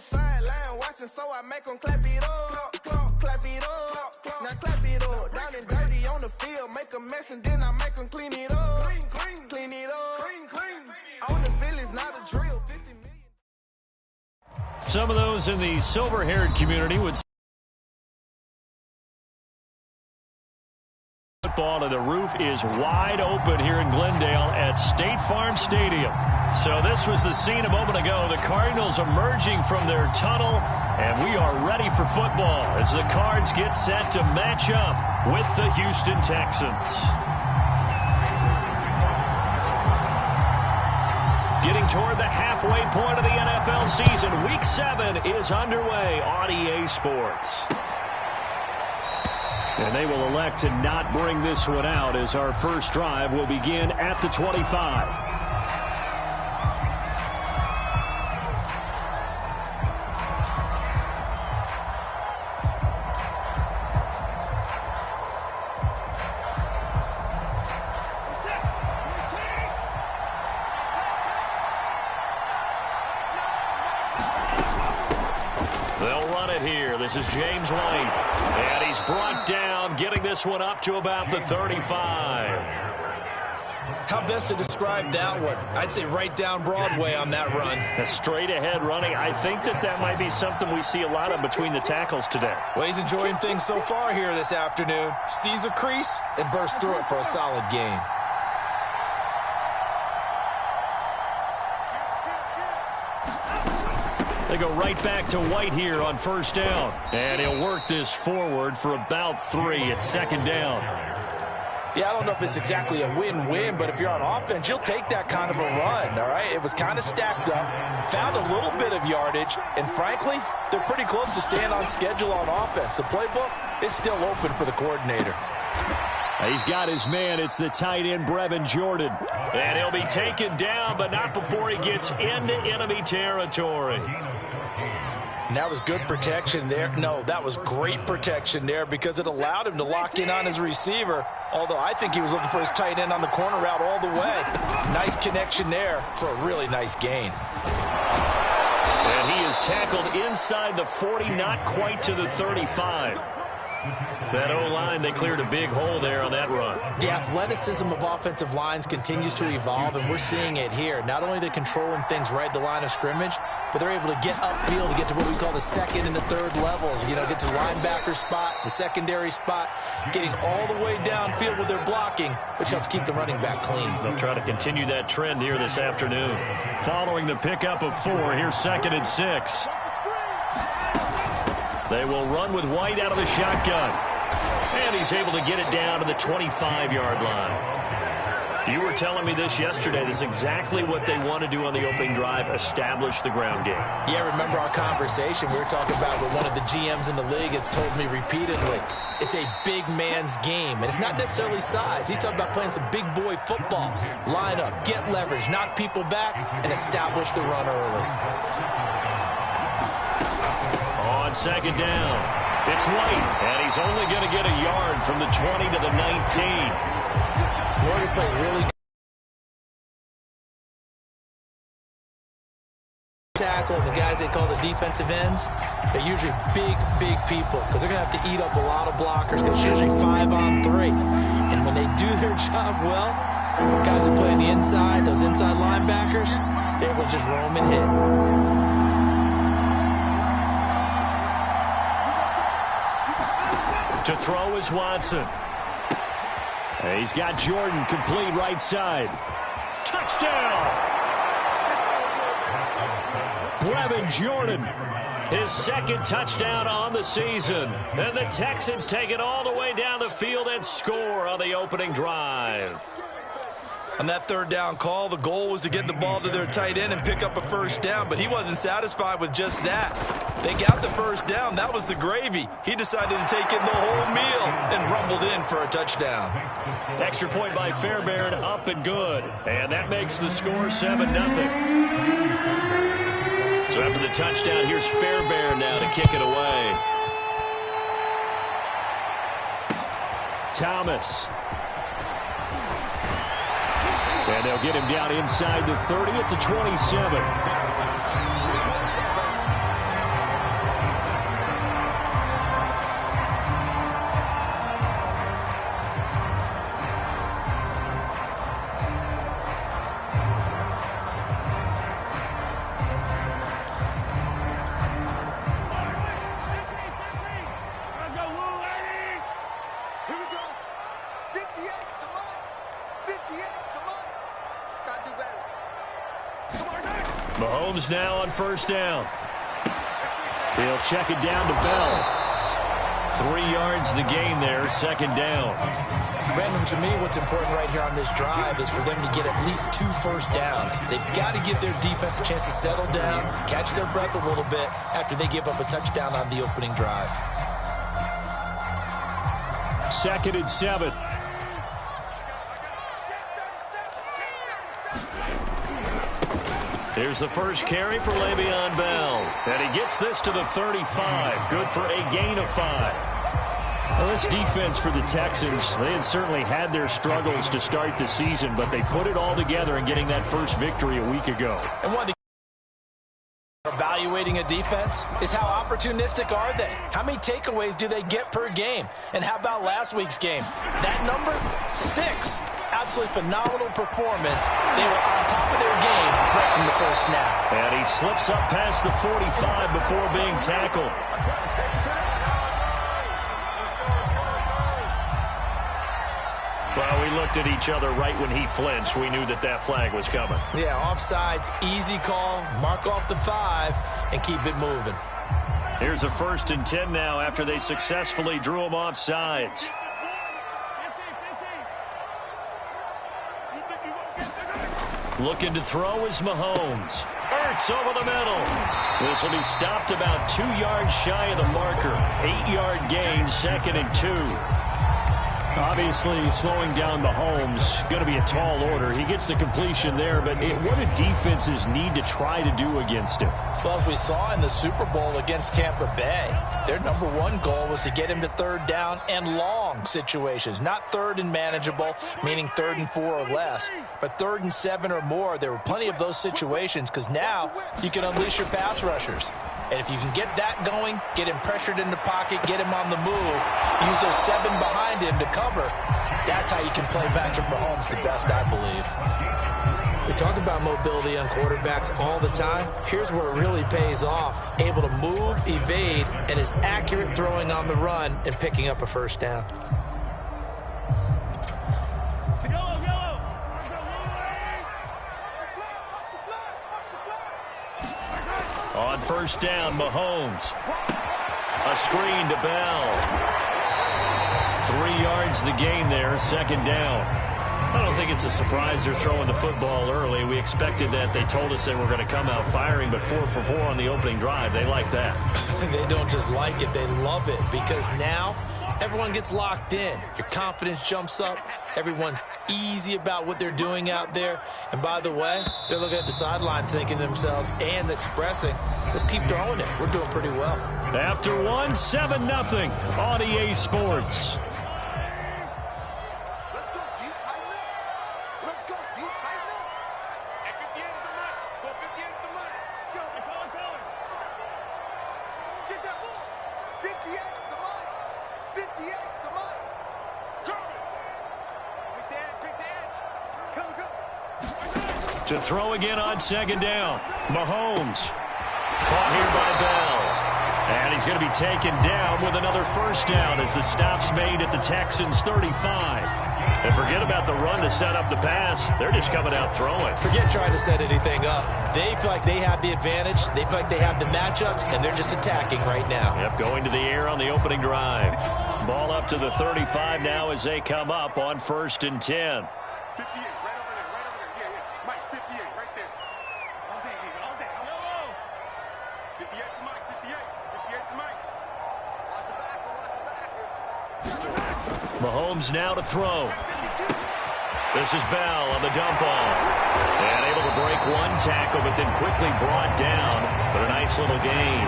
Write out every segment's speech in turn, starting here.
the sideline watching, so I make them clap it up. Clap it up. Now clap it up. Down and dirty on the field, make a mess and then I make them clean it up. Clean it up. On the field is not a drill. 50 million. Some of those in the silver-haired community would say football, and the roof is wide open here in Glendale at State Farm Stadium. So this was the scene a moment ago. The Cardinals emerging from their tunnel, and we are ready for football as the Cards get set to match up with the Houston Texans. Getting toward the halfway point of the NFL season, Week 7 is underway on EA Sports. And they will elect to not bring this one out as our first drive will begin at the 25. They'll run it here. This is James White. And he's brought down, getting this one up to about the 35. How best to describe that one? I'd say right down Broadway on that run. A straight-ahead running. I think that might be something we see a lot of between the tackles today. Well, he's enjoying things so far here this afternoon. Sees a crease and bursts through it for a solid gain. They go right back to White here on first down. And he'll work this forward for about 3 at second down. Yeah, I don't know if it's exactly a win-win, but if you're on offense, you'll take that kind of a run, all right? It was kind of stacked up, found a little bit of yardage, and frankly, they're pretty close to staying on schedule on offense. The playbook is still open for the coordinator. He's got his man. It's the tight end, Brevin Jordan. And he'll be taken down, but not before he gets into enemy territory. And that was good protection there. No, that was great protection there because it allowed him to lock in on his receiver, although I think he was looking for his tight end on the corner route all the way. Nice connection there for a really nice gain. And he is tackled inside the 40, not quite to the 35. That O-line, they cleared a big hole there on that run. The athleticism of offensive lines continues to evolve, and we're seeing it here. Not only are they controlling things right at the line of scrimmage, but they're able to get upfield to get to what we call the second and the third levels. You know, get to the linebacker spot, the secondary spot, getting all the way downfield with their blocking, which helps keep the running back clean. They'll try to continue that trend here this afternoon. Following the pickup of 4, here's 2nd and 6. They will run with White out of the shotgun. And he's able to get it down to the 25-yard line. You were telling me this yesterday. This is exactly what they want to do on the opening drive, establish the ground game. Yeah, remember our conversation we were talking about with one of the GMs in the league. It's told me repeatedly, it's a big man's game. And it's not necessarily size. He's talking about playing some big boy football. Line up, get leverage, knock people back, and establish the run early. On second down, it's White, and he's only going to get a yard from the 20 to the 19. In order to play really good tackle, the guys they call the defensive ends, they're usually big people because they're going to have to eat up a lot of blockers because it's usually 5-on-3. And when they do their job well, guys who play on the inside, those inside linebackers, they're able to just roam and hit. To throw is Watson. He's got Jordan complete right side. Touchdown! Brevin Jordan, his 2nd touchdown on the season. And the Texans take it all the way down the field and score on the opening drive. On that 3rd down call, the goal was to get the ball to their tight end and pick up a first down, but he wasn't satisfied with just that. They got the first down. That was the gravy. He decided to take in the whole meal and rumbled in for a touchdown. Extra point by Fairbairn, up and good. And that makes the score 7-0. So after the touchdown, here's Fairbairn now to kick it away. Thomas. And they'll get him down inside the 30 at the 27. Mahomes now on first down. He'll check it down to Bell. 3 yards the gain there, second down. Brandon, to me, what's important right here on this drive is for them to get at least 2 first downs. They've got to give their defense a chance to settle down, catch their breath a little bit after they give up a touchdown on the opening drive. 2nd and 7. Here's the first carry for Le'Veon Bell. And he gets this to the 35. Good for a gain of 5. Well, this defense for the Texans, they had certainly had their struggles to start the season, but they put it all together in getting that first victory a week ago. And one evaluating a defense is how opportunistic are they? How many takeaways do they get per game? And how about last week's game? That number, 6. Absolutely phenomenal performance. They were on top of their game right from the first snap. And he slips up past the 45 before being tackled. Well, we looked at each other right when he flinched. We knew that that flag was coming. Yeah, offsides, easy call, mark off the 5, and keep it moving. Here's a 1st and 10 now after they successfully drew him offsides. Looking to throw is Mahomes. Ertz over the middle. This will be stopped about 2 yards shy of the marker. 8-yard gain, 2nd and 2. Obviously, slowing down Mahomes, going to be a tall order. He gets the completion there, but what do defenses need to try to do against him? Well, as we saw in the Super Bowl against Tampa Bay, their #1 goal was to get him to 3rd down and long situations. Not 3rd and manageable, meaning 3rd and 4 or less, but 3rd and 7 or more. There were plenty of those situations because now you can unleash your pass rushers. And if you can get that going, get him pressured in the pocket, get him on the move, use those 7 behind him to cover, that's how you can play Patrick Mahomes the best, I believe. We talk about mobility on quarterbacks all the time. Here's where it really pays off. Able to move, evade, and is accurate throwing on the run and picking up a first down. On first down, Mahomes. A screen to Bell. 3 yards the gain there, 2nd down. I don't think it's a surprise they're throwing the football early. We expected that. They told us they were going to come out firing, but 4 for 4 on the opening drive. They like that. They don't just like it, they love it, because now everyone gets locked in. Your confidence jumps up. Everyone's easy about what they're doing out there. And by the way, they're looking at the sideline thinking to themselves and expressing, let's keep throwing it. We're doing pretty well. After 1, 7-0 on EA Sports. To throw again on 2nd down. Mahomes. Caught here by Bell. And he's going to be taken down with another first down as the stop's made at the Texans' 35. And forget about the run to set up the pass. They're just coming out throwing. Forget trying to set anything up. They feel like they have the advantage. They feel like they have the matchups, and they're just attacking right now. Yep, going to the air on the opening drive. Ball up to the 35 now as they come up on 1st and 10. Mahomes now to throw. This is Bell on the dump off. And able to break 1 tackle, but then quickly brought down. But a nice little gain.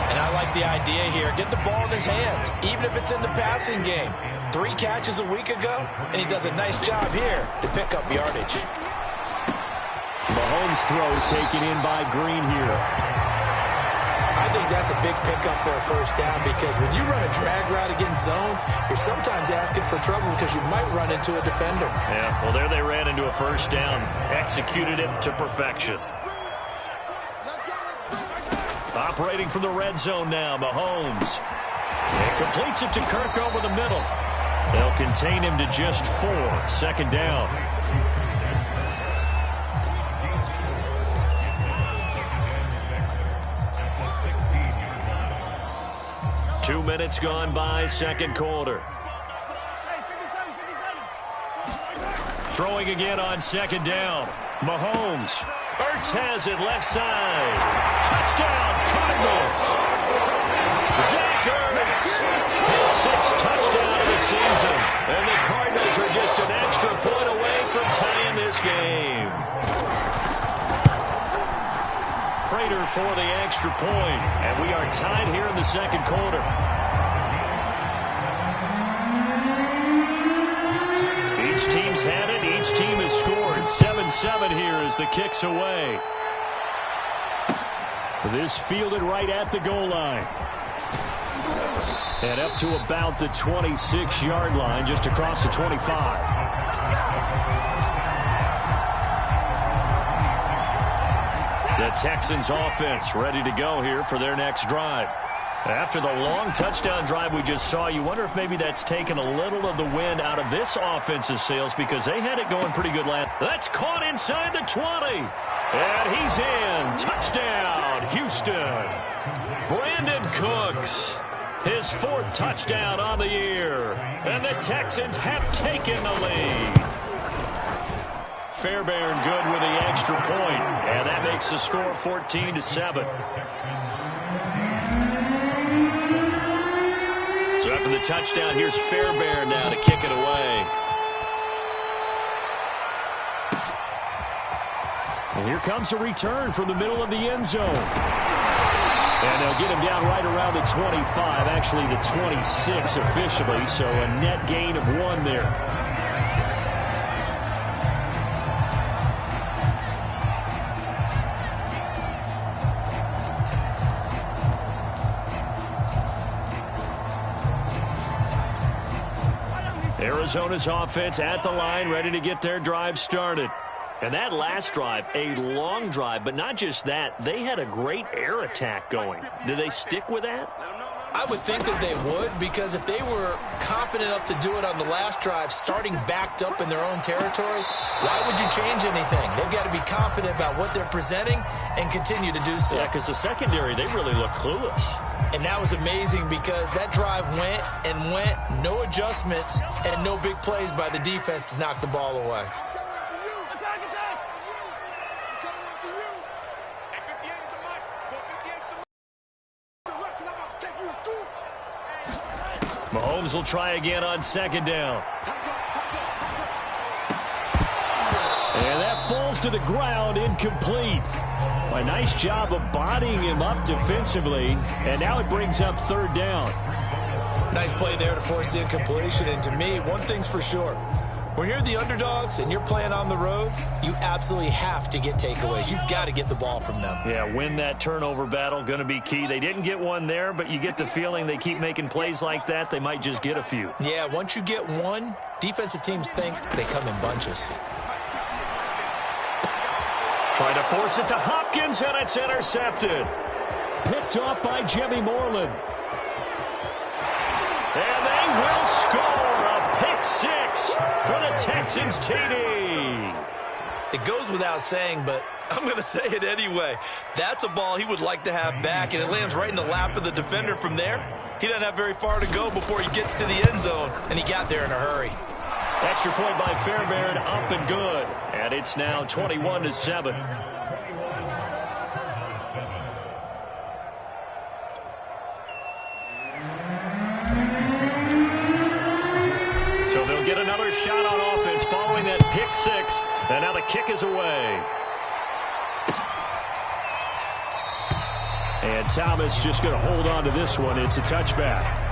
And I like the idea here. Get the ball in his hands, even if it's in the passing game. 3 catches a week ago, and he does a nice job here to pick up yardage. Mahomes' throw taken in by Green here. I think that's a big pickup for a first down because when you run a drag route against zone, you're sometimes asking for trouble because you might run into a defender. Yeah, well, there they ran into a first down. Executed it to perfection. Operating from the red zone now, Mahomes. And completes it to Kirk over the middle. They'll contain him to just 4. 2nd down. 2 minutes gone by, second quarter. Throwing again on second down. Mahomes. Ertz has it left side. Touchdown, Cardinals. Zach Ertz. His 6th touchdown of the season. And the Cardinals are just an extra point away from tying this game. Prater for the extra point. And we are tied here in the second quarter. Each team's had it. Each team has scored. 7-7 here as the kick's away. This fielded right at the goal line. And up to about the 26-yard line, just across the 25. The Texans offense ready to go here for their next drive. After the long touchdown drive we just saw, you wonder if maybe that's taken a little of the wind out of this offense's sails because they had it going pretty good last. That's caught inside the 20. And he's in. Touchdown, Houston. Brandon Cooks, his 4th touchdown on the year. And the Texans have taken the lead. Fairbairn good with the extra point. And that makes the score 14-7. So after the touchdown, here's Fairbairn now to kick it away. And here comes a return from the middle of the end zone. And they'll get him down right around the 25, actually the 26 officially, so a net gain of 1 there. Arizona's offense at the line, ready to get their drive started. And that last drive, a long drive, but not just that. They had a great air attack going. Do they stick with that? I would think that they would, because if they were competent enough to do it on the last drive, starting backed up in their own territory, why would you change anything? They've got to be confident about what they're presenting and continue to do so. Yeah, because the secondary, they really look clueless. And that was amazing because that drive went and went, no adjustments, and no big plays by the defense to knock the ball away. Mahomes will try again on second down. And that falls to the ground, incomplete. A nice job of bodying him up defensively, and now it brings up third down. Nice play there to force the incompletion, and to me, one thing's for sure. When you're the underdogs and you're playing on the road, you absolutely have to get takeaways. You've got to get the ball from them. Yeah, win that turnover battle, going to be key. They didn't get one there, but you get the feeling they keep making plays like that, they might just get a few. Yeah, once you get one, defensive teams think they come in bunches. Trying to force it to Hopkins, and it's intercepted. Picked off by Jimmy Moreland. And they will score a pick 6 for the Texans TD. It goes without saying, but I'm going to say it anyway. That's a ball he would like to have back, and it lands right in the lap of the defender from there. He doesn't have very far to go before he gets to the end zone, and he got there in a hurry. Extra point by Fairbairn, up and good. And it's now 21-7. So they'll get another shot on offense following that pick 6. And now the kick is away. And Thomas just going to hold on to this one. It's a touchback.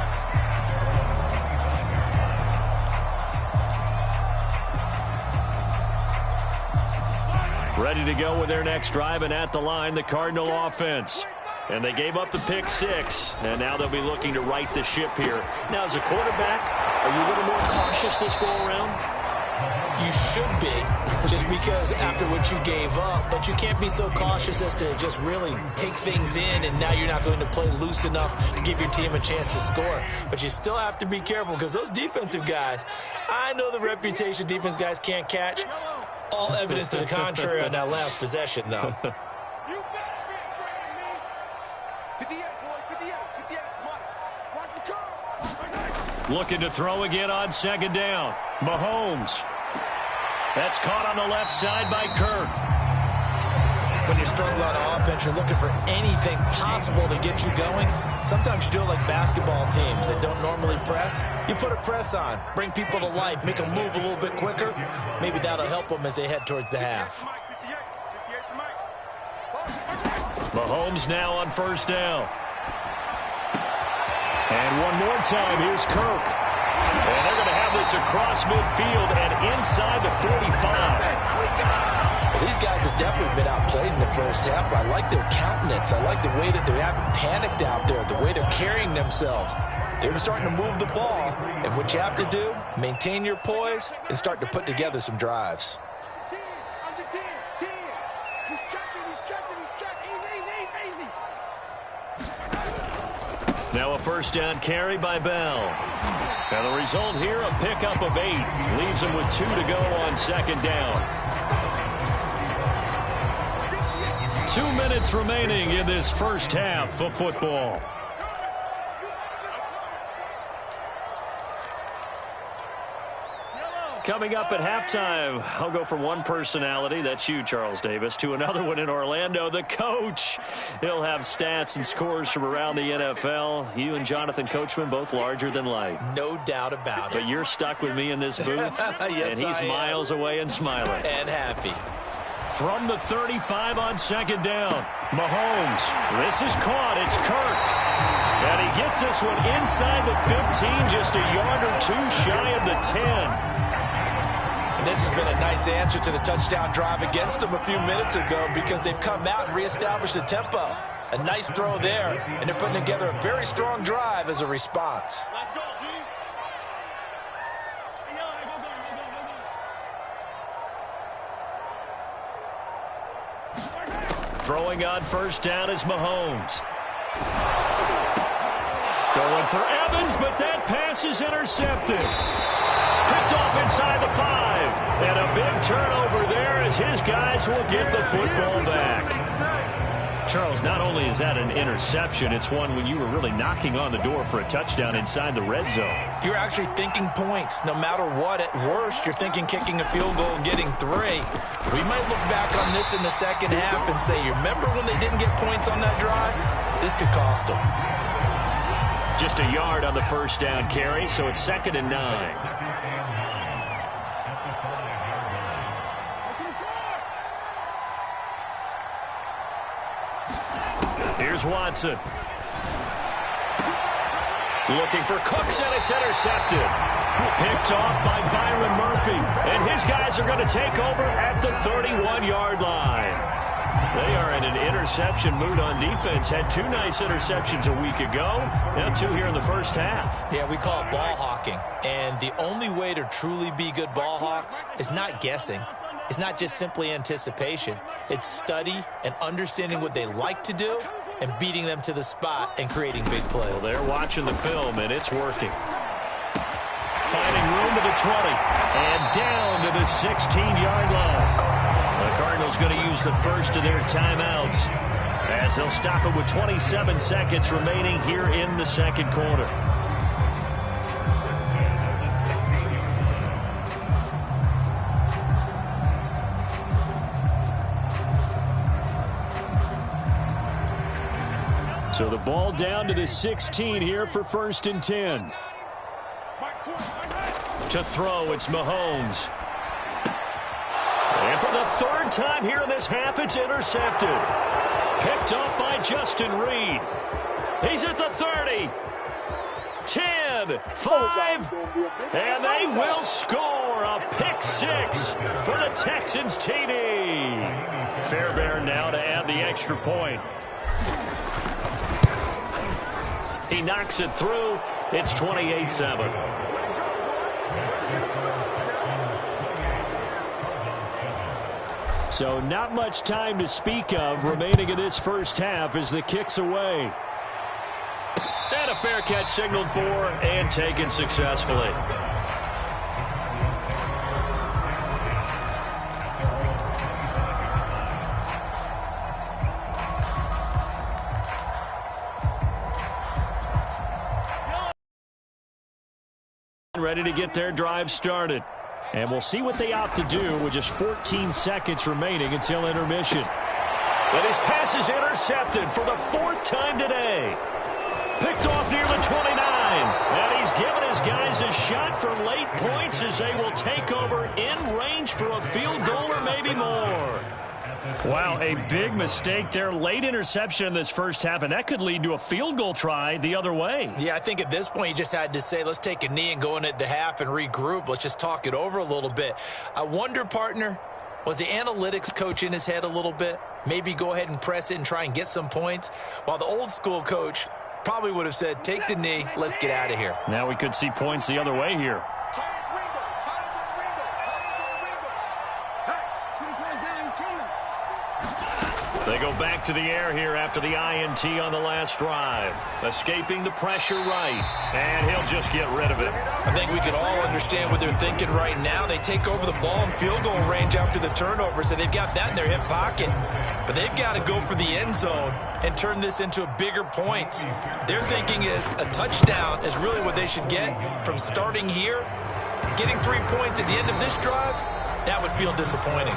Ready to go with their next drive, and at the line, the Cardinal offense. And they gave up the pick 6, and now they'll be looking to right the ship here. Now, as a quarterback, are you a little more cautious this go-around? You should be, just because after what you gave up, but you can't be so cautious as to just really take things in, and now you're not going to play loose enough to give your team a chance to score. But you still have to be careful, because those defensive guys, I know the reputation defense guys can't catch. All evidence to the contrary on that last possession, though. Looking to throw again on second down. Mahomes. That's caught on the left side by Kirk. When you're struggling on offense, you're looking for anything possible to get you going. Sometimes you do it like basketball teams that don't normally press. You put a press on, bring people to life, make them move a little bit quicker. Maybe that'll help them as they head towards the half. Mahomes now on first down. And one more time, here's Kirk. And they're going to have this across midfield and inside the 45. Well, these guys have definitely been outplayed in the first half. I like their countenance. I like the way that they haven't panicked out there, the way they're carrying themselves. They're starting to move the ball. And what you have to do, maintain your poise and start to put together some drives. Now a first down carry by Bell. And the result here, a pickup of 8. Leaves him with 2 to go on second down. 2 minutes remaining in this first half of football. Coming up at halftime, I'll go from one personality, that's you, Charles Davis, to another one in Orlando, the coach. He'll have stats and scores from around the NFL. You and Jonathan Coachman, both larger than life. No doubt about it. But you're stuck with me in this booth, yes, and he's miles away and smiling. And happy. From the 35 on second down, Mahomes. This is caught. It's Kirk. And he gets this one inside the 15, just a yard or 2 shy of the 10. This has been a nice answer to the touchdown drive against them a few minutes ago because they've come out and reestablished the tempo. A nice throw there, and they're putting together a very strong drive as a response. Let's go, G. Throwing on first down is Mahomes. Going for Evans, but that pass is intercepted. Picked off inside the 5. And a big turnover there as his guys will get the football back. Charles, not only is that an interception, it's one when you were really knocking on the door for a touchdown inside the red zone. You're actually thinking points. No matter what, at worst, you're thinking kicking a field goal and getting 3. We might look back on this in the second half and say, you remember when they didn't get points on that drive? This could cost them. Just a yard on the first down carry, so it's 2nd and 9. Here's Watson. Looking for Cooks, and it's intercepted. Picked off by Byron Murphy. And his guys are going to take over at the 31-yard line. They are in an interception mood on defense. Had 2 nice interceptions a week ago. Now 2 here in the first half. Yeah, we call it ball hawking. And the only way to truly be good ball hawks is not guessing. It's not just simply anticipation. It's study and understanding what they like to do and beating them to the spot and creating big plays. Well, they're watching the film, and it's working. Finding room to the 20 and down to the 16-yard line. The Cardinals going to use the first of their timeouts as they'll stop it with 27 seconds remaining here in the second quarter. So the ball down to the 16 here for 1st and 10. To throw, it's Mahomes. And for the 3rd time here in this half, it's intercepted. Picked up by Justin Reed. He's at the 30. 10, 5, and they will score a pick 6 for the Texans TD. Fairbairn now to add the extra point. He knocks it through. It's 28-7. So not much time to speak of remaining in this first half as the kick's away. And a fair catch signaled for and taken successfully. ready to get their drive started. And we'll see what they opt to do with just 14 seconds remaining until intermission. But his pass is intercepted for the 4th time today. Picked off near the 29. And he's given his guys a shot for late points as they will take over in range for a field goal or maybe more. Wow, a big mistake there. Late interception in this first half, and that could lead to a field goal try the other way. Yeah, I think at this point you just had to say, let's take a knee and go in at the half and regroup. Let's just talk it over a little bit. I wonder, partner, was the analytics coach in his head a little bit? Maybe go ahead and press it and try and get some points, while the old school coach probably would have said, take the knee, let's get out of here. Now we could see points the other way here. They go back to the air here after the INT on the last drive. Escaping the pressure right. And he'll just get rid of it. I think we can all understand what they're thinking right now. They take over the ball in field goal range after the turnover, so they've got that in their hip pocket. But they've got to go for the end zone and turn this into a bigger points. Their thinking is a touchdown is really what they should get from starting here. Getting 3 points at the end of this drive, that would feel disappointing.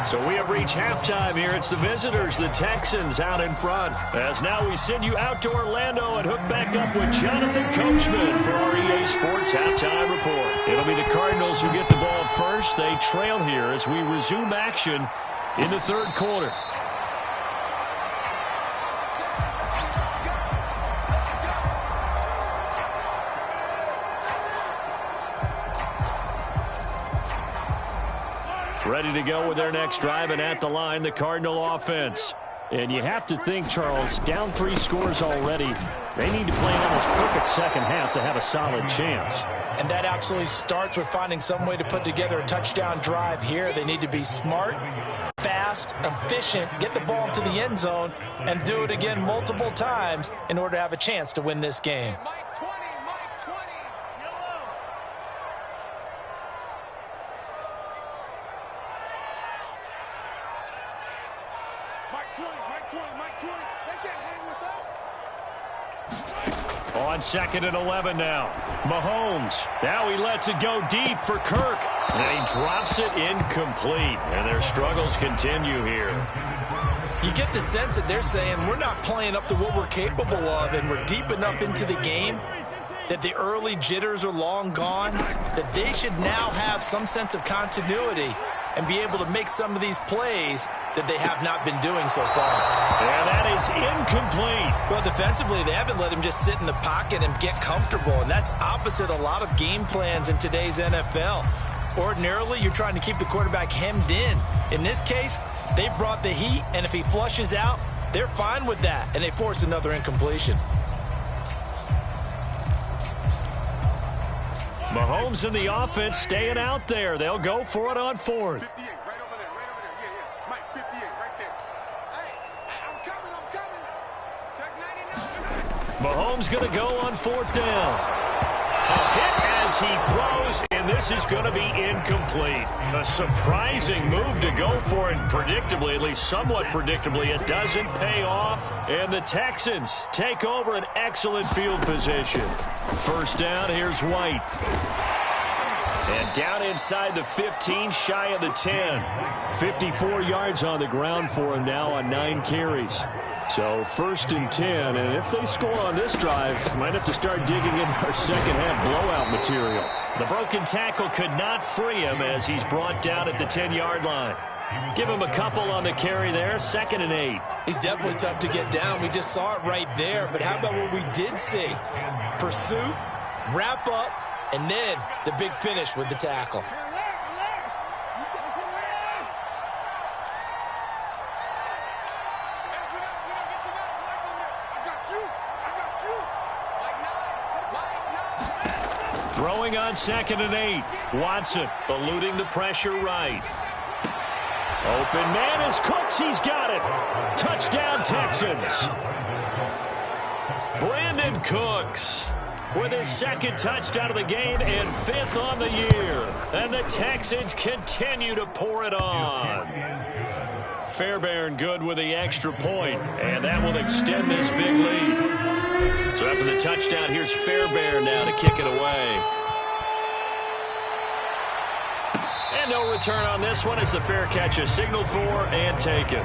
So we have reached halftime here. It's the visitors, the Texans, out in front. As now we send you out to Orlando and hook back up with Jonathan Coachman for our EA Sports Halftime Report. It'll be the Cardinals who get the ball first. They trail here as we resume action in the third quarter. Ready to go with their next drive, and at the line, the Cardinal offense. And you have to think, Charles, down 3 scores already. They need to play an almost perfect second half to have a solid chance. And that absolutely starts with finding some way to put together a touchdown drive here. They need to be smart, fast, efficient, get the ball to the end zone, and do it again multiple times in order to have a chance to win this game. On 2nd and 11 now. Mahomes. Now he lets it go deep for Kirk. And he drops it incomplete. And their struggles continue here. You get the sense that they're saying we're not playing up to what we're capable of, and we're deep enough into the game that the early jitters are long gone, that they should now have some sense of continuity and be able to make some of these plays that they have not been doing so far. And that is incomplete. Well, defensively, they haven't let him just sit in the pocket and get comfortable, and that's opposite a lot of game plans in today's NFL. Ordinarily, you're trying to keep the quarterback hemmed in. In this case, they brought the heat, and if he flushes out, they're fine with that, and they force another incompletion. Mahomes and the offense staying out there. They'll go for it on 4th. 58, right over there, yeah. Mike, 58, right there. Hey, I'm coming. Check 99. Mahomes going to go on 4th down. A hit as he throws, and this is going to be incomplete. A surprising move to go for it, predictably, at least somewhat predictably. It doesn't pay off, and the Texans take over an excellent field position. First down, here's White. And down inside the 15, shy of the 10. 54 yards on the ground for him now on 9 carries. So 1st and 10, and if they score on this drive, might have to start digging in our second half blowout material. The broken tackle could not free him as he's brought down at the 10-yard line. Give him a couple on the carry there, 2nd and 8. He's definitely tough to get down. We just saw it right there, but how about what we did see? Pursuit, wrap up, and then the big finish with the tackle. Throwing on 2nd and 8. Watson eluding the pressure right. Open man is Cooks. He's got it. Touchdown, Texans. Brandon Cooks with his 2nd touchdown of the game and 5th on the year. And the Texans continue to pour it on. Fairbairn good with the extra point, and that will extend this big lead. So after the touchdown, here's Fairbairn now to kick it away. And no return on this one as the fair catch is signaled for and taken.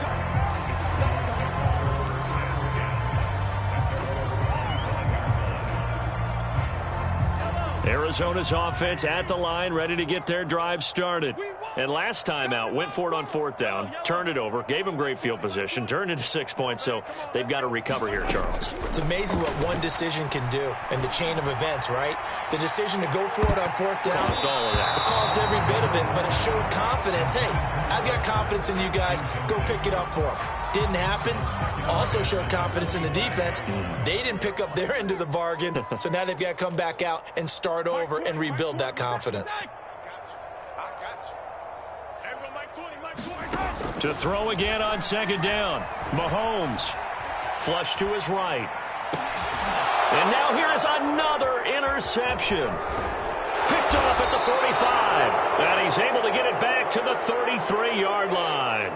Arizona's offense at the line, ready to get their drive started. And last time out, went for it on fourth down, turned it over, gave them great field position, turned into 6 points, so they've got to recover here, Charles. It's amazing what one decision can do in the chain of events, right? The decision to go for it on fourth down, Caused all of that. it caused every bit of it, but it showed confidence. Hey, I've got confidence in you guys. Go pick it up for them. Didn't happen. Also showed confidence in the defense. They didn't pick up their end of the bargain, so now they've got to come back out and start over and rebuild that confidence. To throw again on second down. Mahomes. Flush to his right. And now here is another interception. Picked off at the 45. And he's able to get it back to the 33-yard line.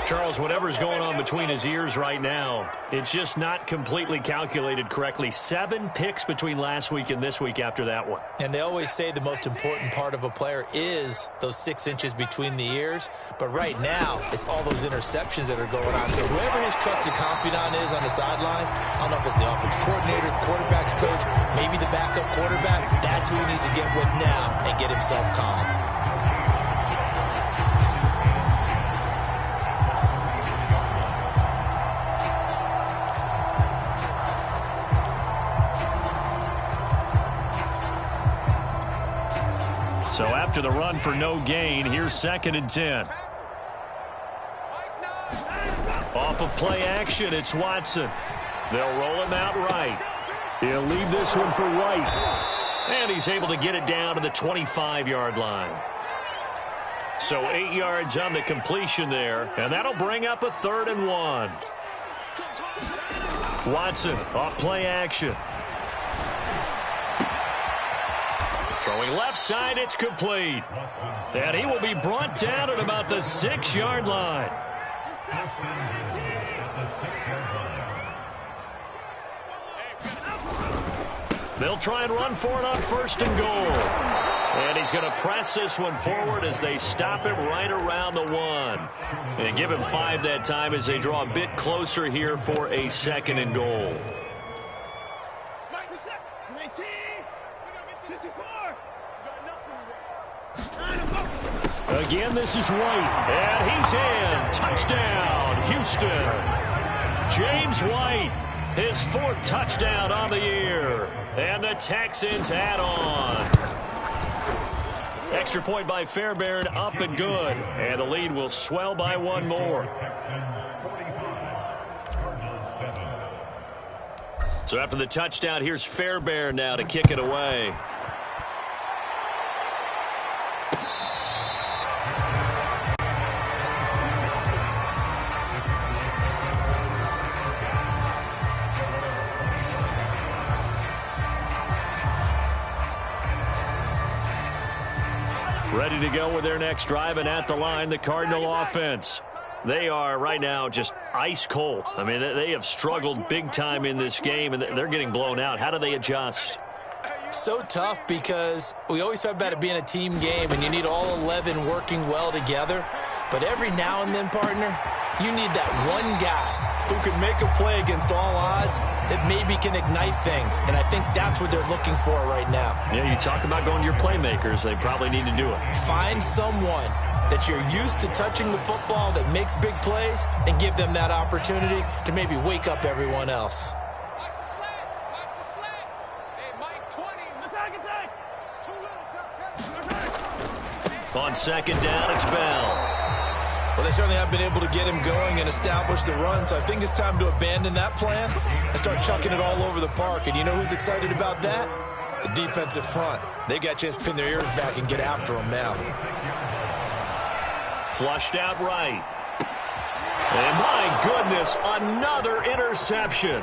Charles, whatever's going on between his ears right now, it's just not completely calculated correctly. 7 picks between last week and this week after that one. And they always say the most important part of a player is those 6 inches between the ears. But right now, it's all those interceptions that are going on. So whoever his trusted confidant is on the sidelines, I don't know if it's the offensive coordinator, the quarterback's coach, maybe the backup quarterback, that's who he needs to get with now and get himself calm. So after the run for no gain, here's 2nd and 10. Off of play action, it's Watson. They'll roll him out right. He'll leave this one for White. And he's able to get it down to the 25-yard line. So 8 yards on the completion there, and that'll bring up a 3rd and 1. Watson off play action. Throwing left side, it's complete. And he will be brought down at about the 6-yard line. They'll try and run for it on 1st and goal. And he's going to press this one forward as they stop him right around the 1. And give him 5 that time as they draw a bit closer here for a 2nd and goal. Again, this is White, and he's in. Touchdown, Houston. James White, his 4th touchdown on the year. And the Texans add on. Extra point by Fairbairn, up and good. And the lead will swell by 1 more. So after the touchdown, here's Fairbairn now to kick it away. Ready to go with their next drive, and at the line, the Cardinal offense. They are right now just ice cold. I mean, they have struggled big time in this game, and they're getting blown out. How do they adjust? So tough because we always talk about it being a team game, and you need all 11 working well together. But every now and then, partner, you need that one guy who can make a play against all odds that maybe can ignite things. And I think that's what they're looking for right now. Yeah, you talk about going to your playmakers. They probably need to do it. Find someone that you're used to touching the football that makes big plays and give them that opportunity to maybe wake up everyone else. On 2nd down, it's Bell. Well, they certainly have been able to get him going and establish the run, so I think it's time to abandon that plan and start chucking it all over the park. And you know who's excited about that? The defensive front. They got a chance to pin their ears back and get after him now. Flushed out right. And my goodness, another interception.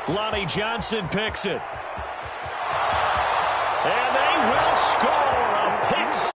Lonnie Johnson picks it. And they will score a pick.